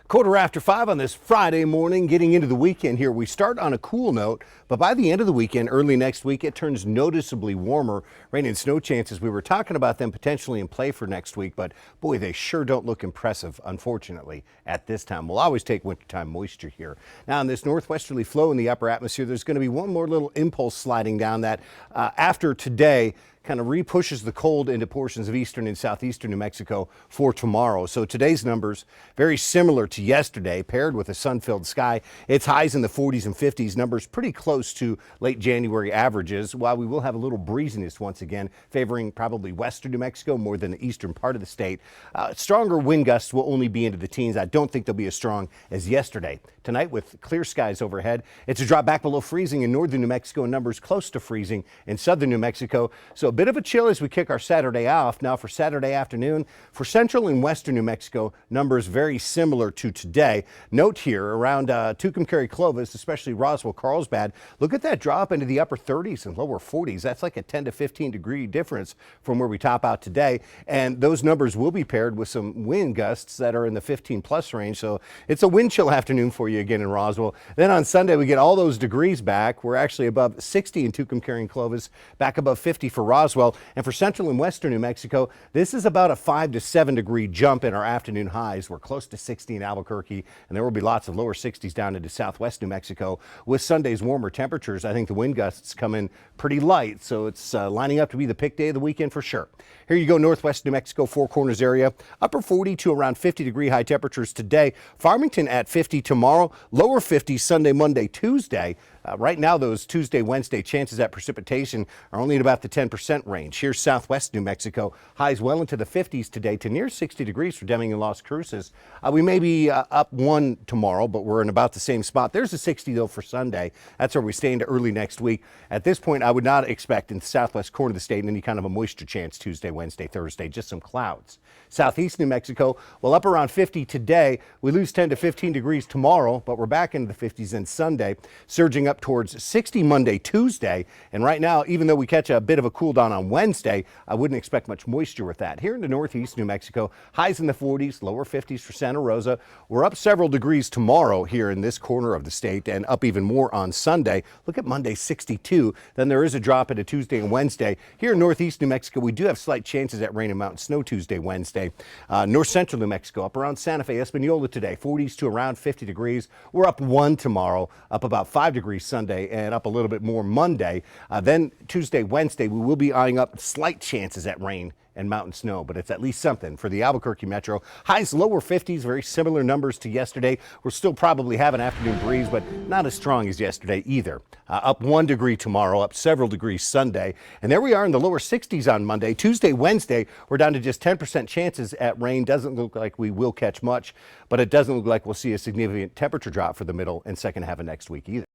Quarter after 5 on this Friday morning, getting into the weekend here. We start on a cool note, but by the end of the weekend, early next week, it turns noticeably warmer. Rain and snow chances, we were talking about them potentially in play for next week, but boy, they sure don't look impressive, unfortunately, at this time. We'll always take wintertime moisture here. Now, in this northwesterly flow in the upper atmosphere, there's going to be one more little impulse sliding down that after today kind of repushes the cold into portions of eastern and southeastern New Mexico for tomorrow. So today's numbers very similar to yesterday, paired with a sun-filled sky. It's highs in the 40s and 50s, numbers pretty close to late January averages, while we will have a little breeziness once again, favoring probably western New Mexico more than the eastern part of the state. Stronger wind gusts will only be into the teens. I don't think they'll be as strong as yesterday. Tonight, with clear skies overhead, it's a drop back below freezing in northern New Mexico and numbers close to freezing in southern New Mexico. So a bit of a chill as we kick our Saturday off. Now for Saturday afternoon, for central and western New Mexico, numbers very similar to today. Note here around Tucumcari, Clovis, especially Roswell, Carlsbad, look at that drop into the upper 30s and lower 40s. That's like a 10 to 15 degree difference from where we top out today. And those numbers will be paired with some wind gusts that are in the 15 plus range. So it's a wind chill afternoon for you again in Roswell. Then on Sunday, we get all those degrees back. We're actually above 60 in Tucumcari and Clovis, back above 50 for Roswell. And for central and western New Mexico, this is about a 5 to 7 degree jump in our afternoon highs. We're close to 60 in Albuquerque, and there will be lots of lower 60s down into southwest New Mexico. With Sunday's warmer temperatures, I think the wind gusts come in pretty light, so it's lining up to be the pick day of the weekend for sure. Here you go, northwest New Mexico, Four Corners area, upper 40 to around 50 degree high temperatures today. Farmington at 50 tomorrow, lower 50s Sunday, Monday, Tuesday. Right now, those Tuesday, Wednesday chances at precipitation are only at about the 10% range. Here's southwest New Mexico. Highs well into the 50s today to near 60 degrees for Deming and Las Cruces. We may be up 1 tomorrow, but we're in about the same spot. There's a 60 though for Sunday. That's where we stay into early next week. At this point, I would not expect in the southwest corner of the state any kind of a moisture chance Tuesday, Wednesday, Thursday, just some clouds. Southeast New Mexico, well, up around 50 today. We lose 10 to 15 degrees tomorrow, but we're back into the 50s on Sunday, surging up towards 60 Monday, Tuesday. And right now, even though we catch a bit of a cool down on Wednesday, I wouldn't expect much moisture with that. Here in the northeast New Mexico, highs in the 40s, lower 50s for Santa Rosa. We're up several degrees tomorrow here in this corner of the state, and up even more on Sunday. Look at Monday, 62. Then there is a drop into Tuesday and Wednesday. Here in northeast New Mexico, we do have slight chances at rain and mountain snow Tuesday, Wednesday. North central New Mexico, up around Santa Fe, Espanola today, 40s to around 50 degrees. We're up 1 tomorrow, up about 5 degrees Sunday, and up a little bit more Monday. Then Tuesday, Wednesday, we will be eyeing up slight chances at rain and mountain snow, but it's at least something for the Albuquerque metro. Highs lower 50s, very similar numbers to yesterday. We'll still probably have an afternoon breeze, but not as strong as yesterday either. Up 1 degree tomorrow, up several degrees Sunday. And there we are in the lower 60s on Monday. Tuesday, Wednesday, we're down to just 10% chances at rain. Doesn't look like we will catch much, but it doesn't look like we'll see a significant temperature drop for the middle and second half of next week either.